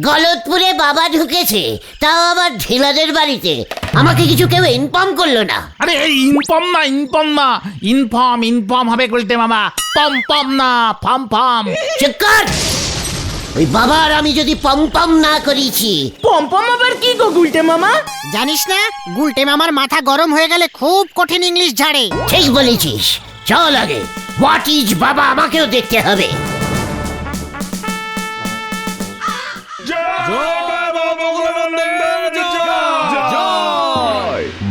গলতপুরে বাবা ঢুকেছে, তাও আবার ঢিলাদের বাড়িতে। আমাকে কিছু কেউ ইনফর্ম করলো না। আরে ইনফর্ম না ইনফর্ম হবে গুলটে মামা। পম পম না ফাম ফাম। চুপ কর। ওই বাবার আমি যদি পম পম না করিছি। পম্পম আবার কি গো গুলটে মামা? জানিস না, গুলটে মামার মাথা গরম হয়ে গেলে খুব কঠিন ইংলিশ ঝাড়ে। ঠিক বলেছিস, চল আগে হোয়াট ইজ বাবা আমাকেও দেখতে হবে।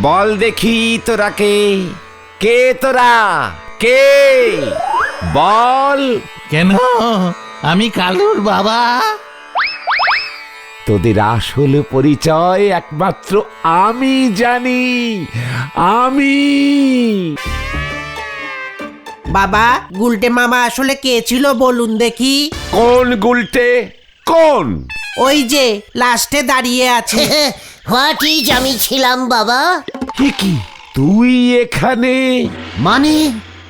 বল দেখি তোরা কে? কে তোরা? কে? বল। কেন আমি কালুর বাবা? তোদের আসল পরিচয় একমাত্র আমি জানি। আমি বাবা, গুলটে মামা আসলে কে ছিল বলুন দেখি? কোন গুলটে? কোন? ওই যে লাস্টে দাঁড়িয়ে আছে। হোয়াট ইজ আমি ছিলাম বাবা? কি তুই এখানে? মানে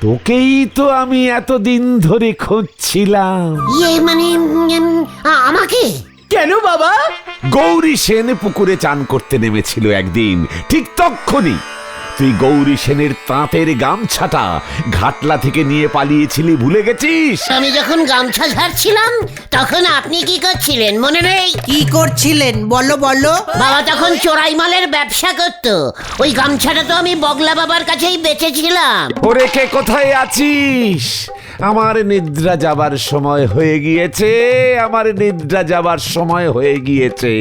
তোকেই তো আমি এতদিন ধরে খুঁজছিলাম। ইয়ে মানে আমাকে? কেন বাবা? গৌরী সেন পুকুরে চান করতে নেমেছিল একদিন, ঠিক তক্ষুনি তুই গৌরী সেনের তাঁতের গামছাটা ঘাটলা থেকে নিয়ে পালিয়েছিলি, ভুলে গেছিস? আমি যখন গামছা ঝাড়ছিলাম তখন আপনি কি করছিলেন মনে নেই? কি করছিলেন বলো বলো? বাবা তখন চোরাই মালের ব্যবসা করতো। ওই গামছাটা তো আমি বগলা বাবার কাছেই বেচেছিলাম। ওরে কে কোথায় আছিস? আমার নিদ্রা যাবার সময় হয়ে গিয়েছে, আমার নিদ্রা যাবার সময় হয়ে গিয়েছে।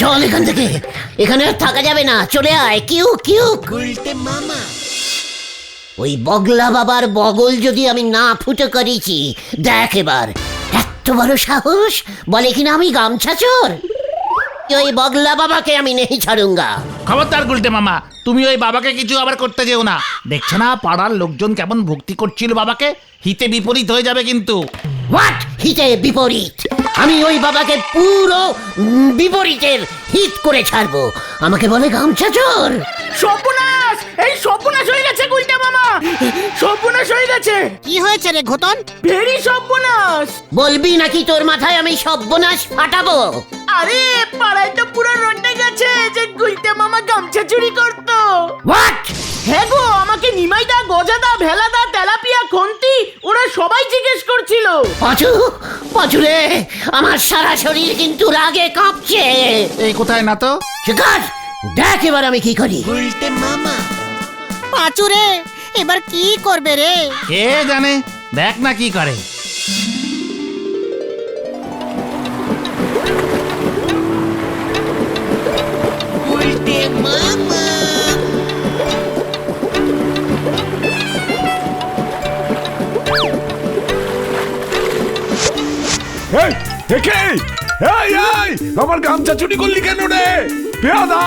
চল এখান থেকে, এখানে আর থাকা যাবে না, চলে আয়। কিউ কিউ গুলটে মামা। ওই বগলা বাবার বগল যদি আমি না ফুটো করেছি, দেখ এবার। এত বড় সাহস, বলে কিনা আমি গামছা চোর। ওই বগলা বাবাকে আমি নেই ছাড়ুঙ্গা। খবরদার গুলটে মামা, তুমি ওই বাবাকে কিছু আবার করতে যেও না। দেখছো না পাড়ার লোকজন কেমন ভক্তি করছিল বাবাকে? হিতে বিপরীত হয়ে যাবে কিন্তু। হোয়াট হিতে বিপরীত? আমি ওই বাবাকে পুরো বিপরীতের হিত করে ছাড়বো। আমাকে বলে গামছা চোর। সর্বনাশ! এই সর্বনাশ হয়ে গেছে গুলটে মামা, সর্বনাশ হয়ে গেছে। কি হয়েছে রে ঘোতন? ভেরি সর্বনাশ। বলবি নাকি তোর মাথায় আমি সর্বনাশ ফাটাবো? আরে পাড়ায় তো পুরো রটে গেছে যে গুলটে মামা গামছা চুরি করতো। হোয়াট? হ্যাঁ গো, আমাকে নিমাইদা, গজাদা, ভেলাদা, তেলাপিয়া, খন্তি ওরা সবাই জিজ্ঞেস করছিল। পাঁচু, পাঁচু রে, আমার সারা শরীর কিন্তু রাগে কাঁপছে। এই কোথায় না তো? শিকার, দেখ এবার আমি কি করি। পাঁচু রে, এবার কি করবে রে? কে জানে, দেখ না কি করে। আমার গামছা চুরি করলি কেন রে বেয়াদা?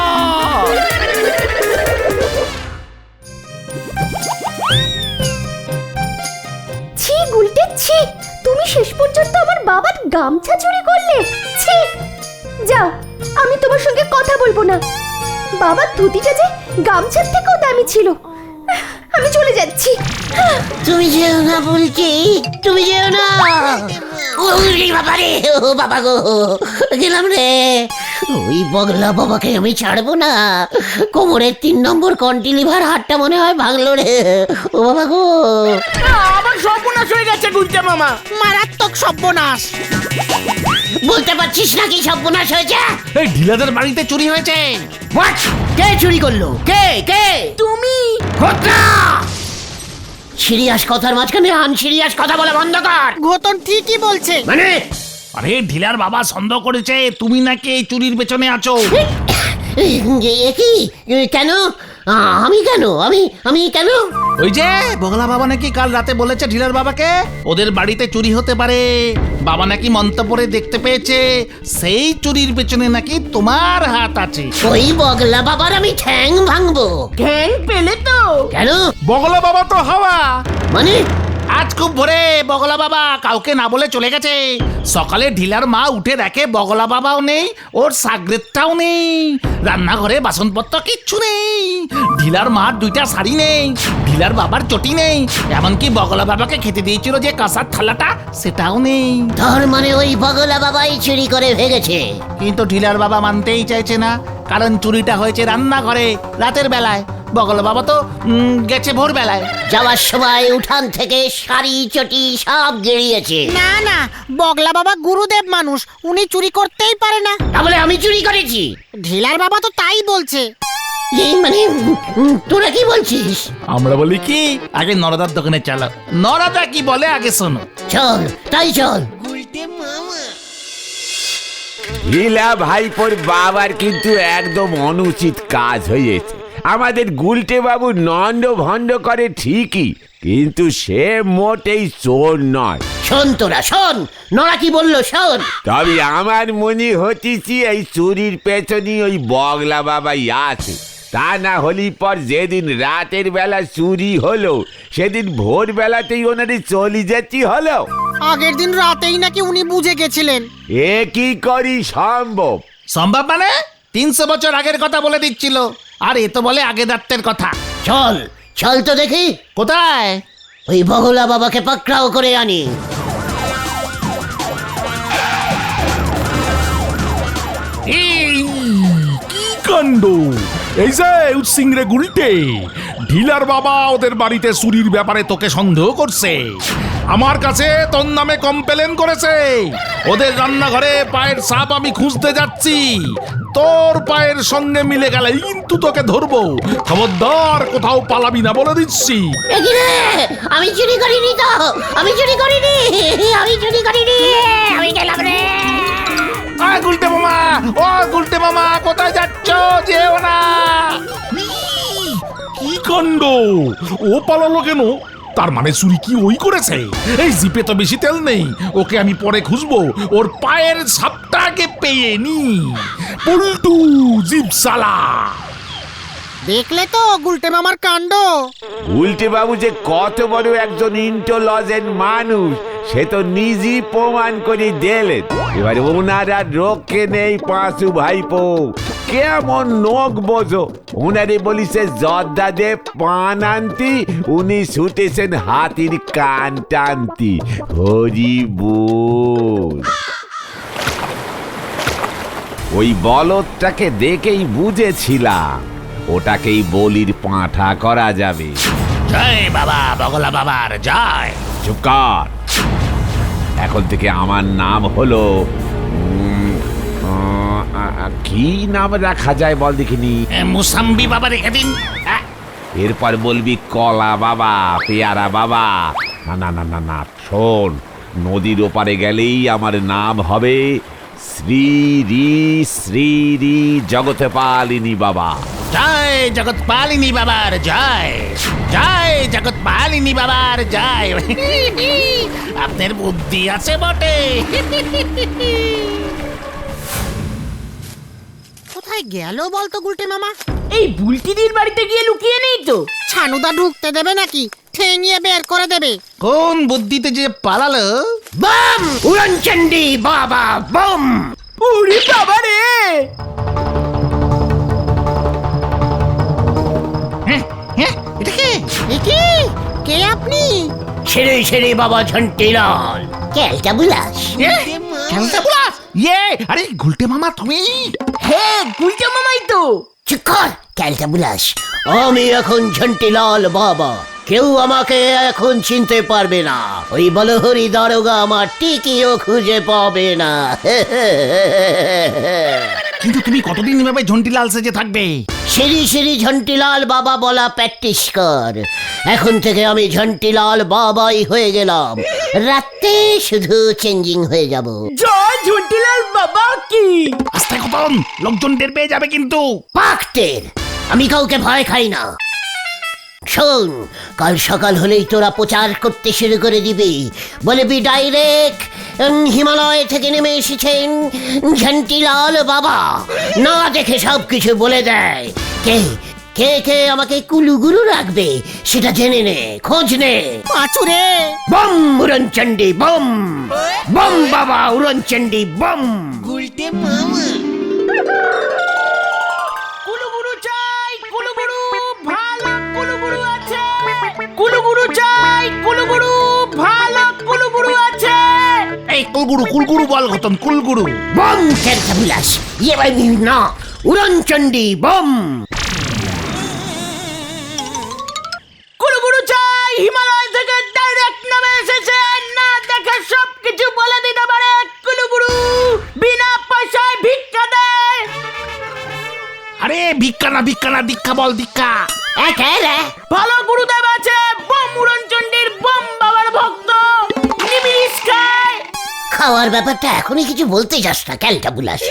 ছি গুলটে ছি, তুমি শেষ পর্যন্ত আমার বাবার গামছা চুরি করলে? ছি! যাও, আমি তোমার সঙ্গে কথা বলবো না। বাবার ধুতিটা যে গামছার থেকেও দামি ছিল। আমি চলে যাচ্ছি। তুমি যেও না বলছি, তুমি যেও না। ওরে বাবা রে, ও বাবা গো, গেলাম রে। ওই বগলা বাবাকে আমি ছাড়বো না। কোমরের 3 নম্বর কন্টিলিভার হাড়টা মনে হয় ভাঙলো রে। ও বাবা গো, আবার সর্বনাশ হয়ে গেছে গুলটে মামা। মারাত্মক সর্বনাশ। বলতে পারছিস নাকি সর্বনাশ হয়েছে? এই ঢিলাদের বাড়িতে চুরি হয়েছে। হোয়াট? কে চুরি করলো? কে কে? তুমি? ঘটনা সিরিয়াস কথার মাঝখানে আনসিরিয়াস কথা বলা বন্ধ কর। ঘোতন ঠিকই বলছে। মানে আরে ঢিলার বাবা সন্দেহ করেছে তুমি নাকি এই চুরির পেছনে আছো। এ কি? কেন? আমি কেন? আমি কেন? ওই যে বগলা বাবা নাকি কাল রাতে বলেছে ঢিলার বাবাকে ওদের বাড়িতে চুরি হতে পারে। বাবা নাকি মন্তব্যে দেখতে পেয়েছে সেই চুরির পেছনে নাকি তোমার হাত আছে। ওই বগলা বাবার আমি ঠ্যাং ভাঙবো। ঠ্যাং পেলে তো? কেন? বগলা বাবা তো হাওয়া। মানে আজ খুব ভোরে বগলা বাবা কাউকে না বলে চলে গেছে। সকালে ঢিলার মা উঠে দেখে বগলা বাবাও নেই, ওর সাগরেদটাও নেই, রান্নাঘরে বাসনপত্র কিচ্ছু নেই, ঢিলার মার 2টা শাড়ি নেই, ঢিলার বাবার চটি নেই, এমনকি বগলা বাবাকে খেতে দিয়েছিল যে কাঁসার থালাটা সেটাও নেই। তার মানে ওই বগলা বাবাই চুরি করে ভেগেছে। কিন্তু ঢিলার বাবা মানতেই চাইছে না, কারণ চুরিটা হয়েছে রান্নাঘরে রাতের বেলায়। বগলা বাবা তো গেছে ভোরবেলায়। যাওয়ার সময় উঠান থেকে শাড়ি চটি সব গেড়িয়েছে। না না, বগলা বাবা গুরুদেব মানুষ, উনি চুরি করতেই পারে না। তাহলে আমি চুরি করেছি? ঢিলার বাবা তো তাই বলছে। এই মানে তোরা কি বলছিস? আমরা বলি কি, আগে নরদার দোকানে চলো, নরদা কি বলে আগে শোনো। চল তাই চল। লীলা ভাইপোর বাবার কিন্তু একদম অনুচিত কাজ হয়েছে। আমাদের গুলটে বাবু নন্দ ভণ্ড করে ঠিকই, কিন্তু সে মোটেই চোর নয়। শোন তোরা শোন, নরা কি বললো শোন। তবে আমার মনে হচ্ছে এই চুরির পেছনে ওই বগলা বাবাই আছে। তা না হলি পর যেদিন রাতের বেলা চুরি হলো সেদিন ভোরবেলাতেই ওনারে চলে যেতে হলো। আগের দিন রাতেই নাকি উনি বুঝে গেছিলেন। এ কি করি সম্ভব? সম্ভব মানে 300 বছর আগের কথা বলে দিচ্ছিল, আর এ তো বলে আগে রাতের কথা। চল চল তো দেখি কোথায়? ওই বগলা বাবাকে পাকড়াও করে আনি। এই কি কাণ্ড! এই যে উৎসিংরে গুলটে, ঢিলার বাবা ওদের বাড়িতে চুরির ব্যাপারে তোকে সন্দেহ করছে, আমার কাছে তোর নামে কমপ্লেন করেছে। ওদের রান্নাঘরে পায়ের ছাপ আমি খুঁজতে যাচ্ছি, তোর পায়ের সঙ্গে মিলে গেলে কিন্তু তোকে ধরবো। খবরদার কোথাও পালাবি না বলে দিচ্ছি। এ কি রে? আমি চুরি করিনি তো, আমি চুরি করিনি, আমি চুরি করিনি, আমি গেলাম রে। গুলটে মামা, ও গুলটে মামা, কোথায় যাচ্ছ? যেও না। কি কাণ্ড! ও পালালো কেন? তার মানে চুরি কি ওই করেছে? এই জিপে তো বেশি তেল নেই, ওকে আমি পরে খুঁজবো। ওর পায়ের ছাপটাকে পেয়ে নি। পল্টু জিপ সালা! দেখলে তো গুলটে মামার কাণ্ড। উল্টে বাবু যে কত বড় একজন ইন্টেলিজেন্ট মানুষ সে তো নিজেই প্রমাণ করে দিলেন। এবারে ওনার আর রক্ষে নেই পাঁচু ভাইপো। কেমন নখ বোঝো, ওনারে বলিছে জর্দা দে পান আনতি, উনি ছুটেছেন হাতির কান টানতি। হরি বল। ওই বলদটাকে দেখেই বুঝেছিলাম ওটাকেই বলির পাঁঠা করা যাবে। জয় বাবা বগলা বাবার জয়। চুপ কর। এখন থেকে আমার নাম হলো কি নাম রাখা যায় বল দেখিনি? মুসাম্বি বাবা রেখে দিন। এরপর বলবি কলা বাবা, পেয়ারা বাবা। না না না না না, শোন, নদীর ওপারে গেলেই আমার নাম হবে শ্রী শ্রী জগতে পালিনী বাবা। জয় জগৎ পালিনী বাবার জয়, জয় জগৎ পালিনী বাবার জয়। আপনার বুদ্ধি আছে বটে। কোথায় গেল বলতো গুলটে মামা? এই বুলটিদির বাড়িতে গিয়ে লুকিয়ে নেই তো? ছানুদা ঢুকতে দেবে নাকি? ঠেঙিয়ে বের করে দেবে। কোন বুদ্ধিতে যে পালালো! বাম উড়নচণ্ডী বাবা বম। ওরে বাবা রে! এটা কে? এ কি? কে আপনি? ছেড়ে ছেড়ে বাবা ঝন্টিলাল। ক্যালটা বুলাস। খেলতে বলা? ইয়ে, আরে গুলটে মামা তুমি? হ্যাঁ, গুলটে মামাই তো। চুপ কর ক্যালটা বুলাস। আমি এখন ঝন্টিলাল বাবা, কেউ আমাকে এখন চিনতে পারবে না। ওই বলহরি দারোগা আমার টিকিও খুঁজে পাবে না। কিন্তু তুমি কতদিন এভাবে ঝন্টিলাল সেজে থাকবে? শ্রী শ্রী ঝন্টিলাল বাবা বলা প্র্যাকটিস কর। এখন থেকে আমি ঝন্টিলাল বাবাই হয়ে গেলাম, রাতে শুধু চেঞ্জিং হয়ে যাব। জয় ঝন্টিলাল বাবা কি! আস্তে কতন, লোকজন টের পেয়ে যাবে কিন্তু। পাকটের, আমি কাউকে ভয় খাই না। শোন, কাল সকাল হলেই তোরা প্রচার করতে শুরু করে দিবি, বলবি ডাইরেক্ট হিমালয় থেকে নেমে এসেছেন ঝন্টিলাল বাবা। না দেখে সব কিছু বলে দেয়। কে কে কে আমাকে কুলুগুরু রাখবে সেটা জেনে নে, খোঁজ নে। পাঁচু রে, বম উড়নচণ্ডী বম, বম বাবা উড়নচণ্ডী বম। কুলুগুরু চাই, কুলুগুরু ভালো কুলুগুরু আছে। কুলুগুরু চাই, কুলুগুরু ভালো কুলুগুরু আছে। এই কুলগুরু বল ঘটন, কুলগুরু। বম ক্যালটাবুলাস, ইয়ে ভাই না, উড়নচণ্ডী বম। কুলুগুরু চাই, হিমালয় থেকে ডাইরেক্ট নামে এসেছে, না দেখে সব কিছু বলে দিতে পারে। কুলুগুরু বিনা পয়সায় ভিক্ষা দেয়। আরে ভিক্ষা না দীক্ষা বল, দীক্ষা। একেরে ভালো গুরুদেব আছে, বম উড়নচণ্ডীর বম বাবার ভক্ত, নিমিষ খায়। খাওয়ার ব্যাপারটা এখনই কিছু বলতে যাস না ক্যালটাবুলাস।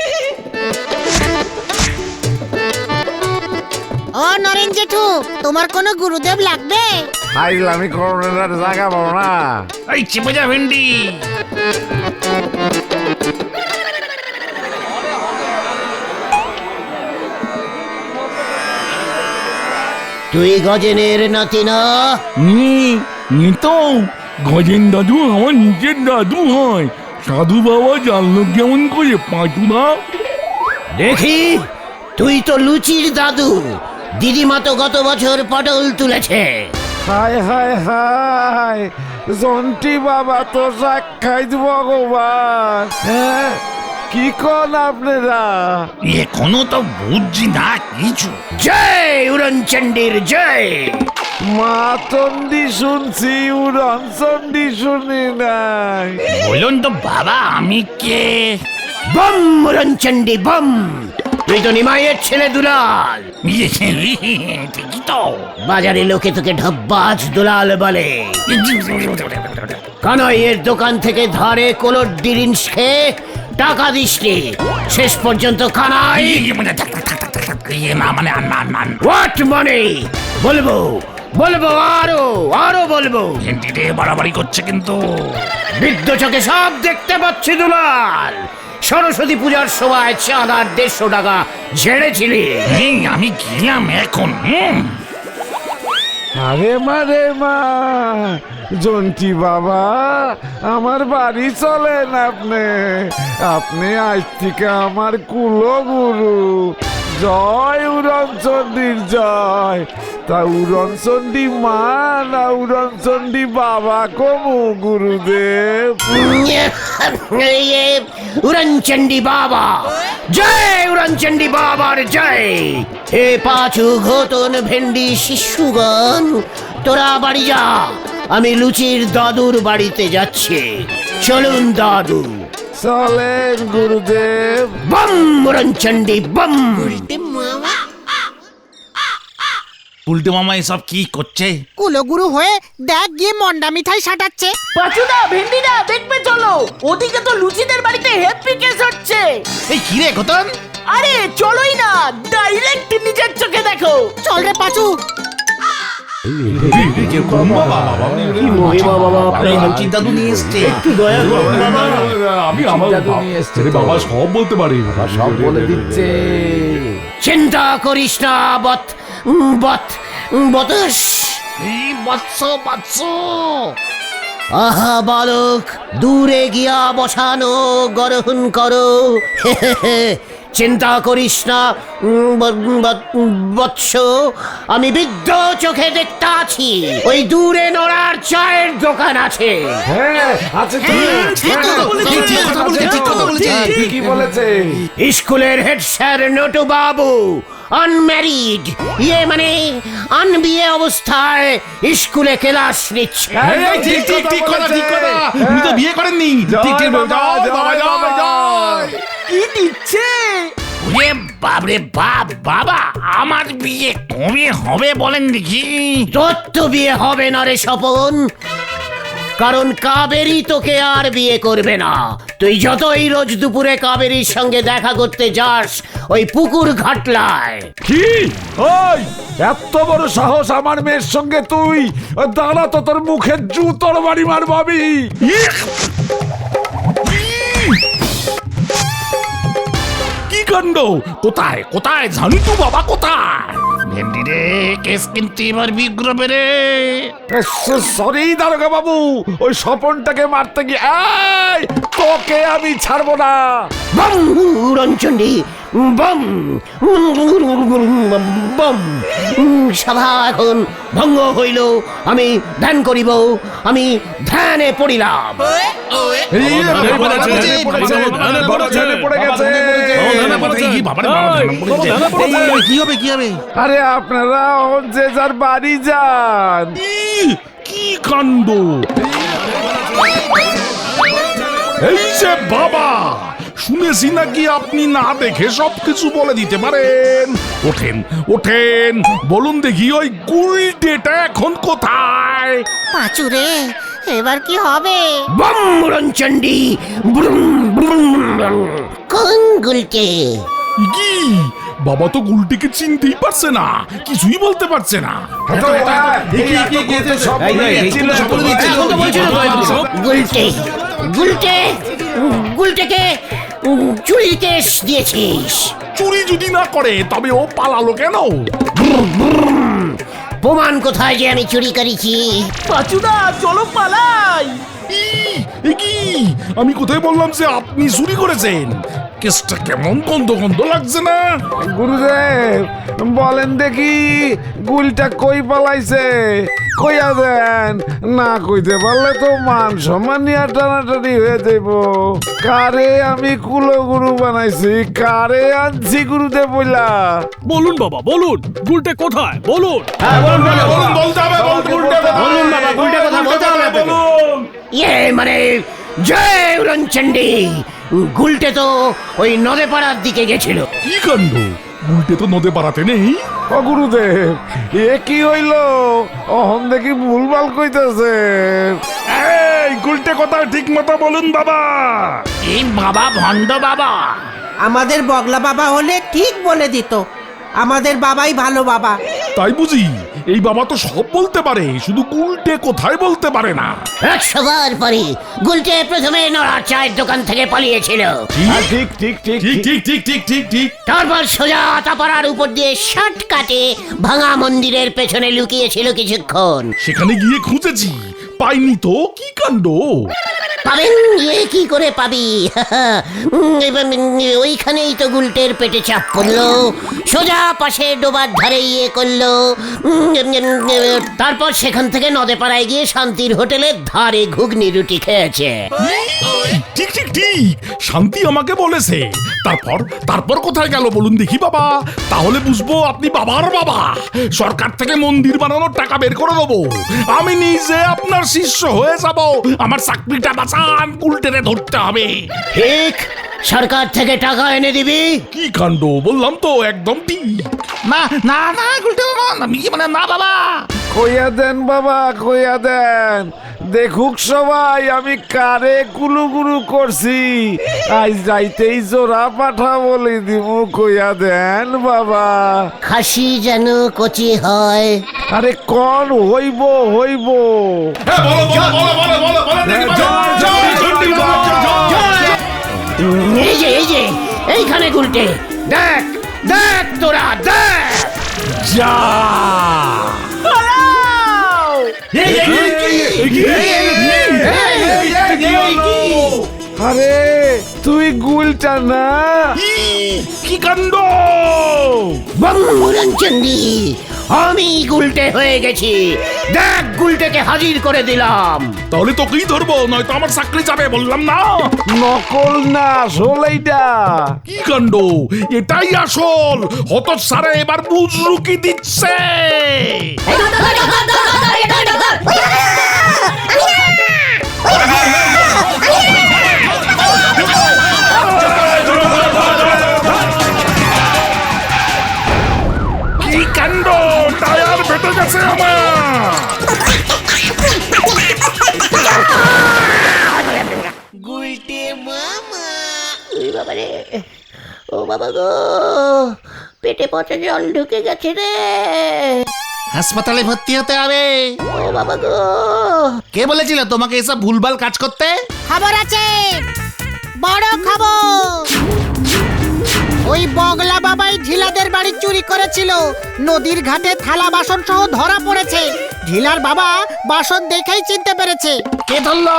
ও নরেন জেঠু, তোমার কোনো গুরুদেব লাগবে? ফাইজলামি করোনার জায়গা পাবো না। এই চেপে যা ভেন্ডি। তুই গজেনের নাতি না? তো গজেন দাদু আমার নিজের দাদু হয়। সাধু বাবা জানলো কেমন করে পাঁচুদা? দেখি, তুই তো লুচির দাদু। দিদিমা তো গত বছর পটল তুলেছে। হায় হায় হায়, জন্টি বাবা তো সাক্ষাৎ ভগবান। হ্যাঁ, কি কন আপনারা? এখনো তো বুঝছি না কিছু। জয় উড়নচণ্ডীর জয়। মা চণ্ডী শুনছি, উড়ন চণ্ডী শুনি নাই। বলুন তো বাবা, আমি কে? বম উড়নচণ্ডী বম। তুই তো নিমাইয়ের ছেলে দুলাল। ঠিকই তো। বাজারে লোকে তোকে ঢব্বাজ দুলাল বলে। কানাইয়ের দোকান থেকে ধারে কোলর ডিরিন্স খেয়ে টাকা দিসনি, শেষ পর্যন্ত কানাই। না মানে হোয়াট মানে? বলবো বলবো আরো বলবো। ভেন্ডিতে বাড়াবাড়ি করছে কিন্তু। বৃদ্ধ চোখে সব দেখতে পাচ্ছি দুলাল। সরস্বতী পূজার সময় চাঁদার 150 টাকা ঝেড়েছিলি। এই আমি গেলাম এখন। আরে মারে মা, জন্টি বাবা, আমার বাড়ি চলেন আপনি। আপনি আজ থেকে আমার কুলগুরু। জয় উড়নচণ্ডীর জয়। তা উড়নচণ্ডী মা না উড়নচণ্ডী বাবা কমু গুরুদেব? উড়নচণ্ডী বাবা জয়, উড়নচণ্ডী বাবার জয়। হে পাঁচু, ঘোতন, ভেন্ডি, শিশুগণ, তোরা বাড়ি যা। আমি লুচির দাদুর বাড়িতে যাচ্ছি। চলুন দাদু। চলেন গুরুদেব। বম উড়নচণ্ডী বম। উল্টে মামা এসব কি করছে? কুলগুরু হয়ে দেখ গিয়ে মন্ডা মিঠাই সাটাচ্ছে। পাচুদা, ভেন্ডিদা, দেখবে চলো, ওদিকে তো লুচিদের বাড়িতে হ্যাপি কেস হচ্ছে। এই কিরে ঘটন? আরে চলোই না, ডাইরেক্ট নিজের চোখে দেখো। চল রে পাঁচু। দাদু নিয়ে এসছে। আমি আমার বাবা সব বলতে পারি, সব বলে দিচ্ছে। চিন্তা করিস না বত বত বতস। এই বৎস। আহা বালক, দূরে গিয়া বসানো গ্রহণ করো। চিন্তা করিস না বৎস, আমি বৃদ্ধ চোখে দেখতে আছি। ওই দূরে নড়ার চায়ের দোকান আছে। হ্যাঁ, আছে তো। ঠিকই বলেছে। স্কুলের হেড স্যার নটু বাবু আনম্যারিড, ইয়ে মানে আনবিয়ে অবস্থায় স্কুলে ক্লাস নিচ্ছে। ঠিক কথা। উনি তো বিয়ে করেননি। ঠিক কি দিচ্ছে? ওরে বাপরে বাপ, বাবা আমার বিয়ে কবে হবে বলেন দেখি? তোর তো বিয়ে হবে না রে স্বপন, কারণ কাবেরী তোকে আর বিয়ে করবে না। তুই যতই রোজ দুপুরে কাবেরীর সঙ্গে দেখা করতে যাস ওই পুকুর ঘাটলায়। কি? ওই এত বড় সাহস আমার মেয়ের সঙ্গে তুই? দাঁড়া তো, তোর মুখে জুতোর বাড়ি মারবাবি। কি কাণ্ড! কোথায় ঝান্টু বাবা কোথায়? ভেন্ডি রে, কেস কিন্তু এবার বিগ্রবে রে। সরি দারোগা বাবু, ওই স্বপনটাকে মারতে গিয়ে এই, তোকে আমি ছাড়বো না। বম উড়নচণ্ডী বম বম। সভা এখন ভঙ্গ হইল, আমি ধ্যান করিব, আমি ধ্যানে পড়িলাম। কি হবে কি হবে? আরে আপনারা যে যার বাড়ি যান। কি কাণ্ড! এই যে বাবা, শুনেছি নাকি আপনি না দেখে সবকিছু বলে দিতে পারেন। ওঠেন ওঠেন, বলুন দেখি ওই গুলটেটা এখন কোথায়? পাঁচু রে, এবার কি হবে? বম উড়নচণ্ডী কোন গুলকে? কি বাবা তো গুলটিকে চিনতেই পারছে না, কিছুই বলতে পারছে না। গুলটে গুলটে গুলটেকে চুরির কেস দিয়েছিস। চুরি যদি না করে তবে ও পালালো কেন? প্রমাণ কোথায় যে আমি চুরি করেছি? পাচুদা চলো পালাই। এ কি, আমি কোথায় বললাম যে আপনি চুরি করেছেন? কেসটা কেমন গন্ধ গন্ধ লাগছে না? গুরুদেব বলেন দেখি, গুলটা কই পালাইছে? কইয়া দেন, না কইতে পারলে তো মান সম্মান নিয়ে টানাটানি হয়ে যাইব। কারে আমি কুলো গুরু বানাইছি, কারে আনছি গুরুদেব বইলা? বলুন বাবা বলুন, গুলটে কোথায় বলুন। ইয়ে মানে জয় উড়নচণ্ডী। গুলটে তো ওই নদে পাড়ার দিকে গেছিল। কি কাণ্ড! গুলটে তো নদে পাড়াতে নেই। ও গুরুদেব, এ কি হইল? অহন দেখি ভুলভাল কইতাছে। এই গুলটে কথা ঠিক মতো বলুন বাবা। এই বাবা ভণ্ড বাবা। আমাদের বগলা বাবা হলে ঠিক বলে দিত, আমাদের বাবাই ভালো বাবা। তাই বুঝি? এই বাবা তো সব বলতে পারে, শুধু গুলটে কোথায় বলতে পারে না। 100 বার পরে গুলটে প্রথমে নড়ার চায়ের দোকান থেকে পালিয়েছিল। ঠিক ঠিক ঠিক ঠিক ঠিক ঠিক ঠিক ঠিক ঠিক। তারপর সোজা তাপাড়ার উপর দিয়ে শর্টকাটে ভাঙা মন্দিরের পেছনে লুকিয়েছিল কিছুক্ষণ। সেখানে গিয়ে খুঁজেছি, পাইনি তো। কি কাণ্ড! পাবেন ইয়ে কি করে পাবি? এবার ওইখানেই তো গুলটের পেটে চাপ পড়লো, সোজা পাশে ডোবার ধারে ইয়ে করলো। তারপর সেখান থেকে নদে পাড়ায় গিয়ে শান্তির হোটেলের ধারে ঘুগনি রুটি খেয়েছে। ঠিক ঠিক ঠিক, শান্তি আমাকে বলেছে। তারপর তারপর কোথায় গেল বলুন দেখি বাবা, তাহলে বুঝবো আপনি বাবার বাবা। সরকার থেকে মন্দির বানানোর টাকা বের করে দেবো, আমি নিজে আপনার শিষ্য হয়ে যাব। আমার চাকরিটা বাঁচান, গুলটেরে ধরতে হবে। ঠিক, সরকার থেকে টাকা এনে দিবি। কি কাণ্ড! বললাম তো একদম ঠিক। না না না গুলটে মামা, আমি কি মানে না বাবা। কইয়া দেন বাবা, কইয়া দেন, দেখুক সবাই আমি কারে কুলু গুরু করছি। আজ যাইতেই জোড়া পাঠা বলে দিব, কইয়া দেন বাবা। খাসি যেন কচি হয়। আরে কন হইব হইব। এই যে এইখানে গুলটে, দেখ দেখ তোরা দেখ। যা! আরে তুই গুলটা না? কি কাণ্ড! বঙ্গুরঞ্চন্ডী, আমি গুলটে হয়ে গেছি। দেখ গুলটেকে হাজির করে দিলাম। তাহলে তোকেই ধরবো, নয়তো আমার চাকরি যাবে, বললাম না? নকল না, আসল এইটা। কি কাণ্ড! এটাই আসল। হতচ্ছাড়া এবার বুঝরু কি দিচ্ছে। কি কাণ্ড! টায়ার ফেটে গেছে আমার। বাবারে, ও বাবা গো, পেটে পচা জল ঢুকে গেছে রে। হাসপাতালে ভর্তি হতে হবে। ও বাবা গো, কে বলেছিল তোমাকে এসব ভুলভাল কাজ করতে? খবর আছে, বড় খবর। ওই বগলা বাবাই ঢিলাদের বাড়ি চুরি করেছিল। নদীর ঘাটে থালা বাসন সহ ধরা পড়েছে। ঢিলার বাবা বাসন দেখেই চিনতে পেরেছে। কে ধরলো?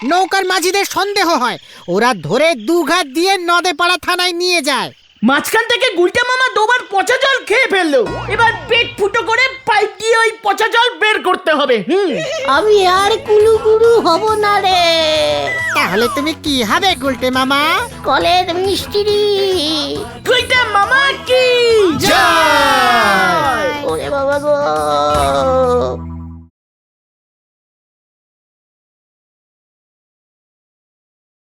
নৌকার মাঝিদের সন্দেহ হয়, ওরা ধরে দুঘাত দিয়ে নদেপাড়া থানায় নিয়ে যায়। মাঝখান থেকে গুলটে মামা দুবার পচা জল খেয়ে ফেললো। এবার পেট ফুটো করে পাইপ দিয়ে ওই পচা জল বের করতে হবে। আমি আর কুলুগুরু হব না রে। তাহলে তুমি কি হবে গুলটে মামা? কলের মিস্ত্রি। গুলটে মামা কি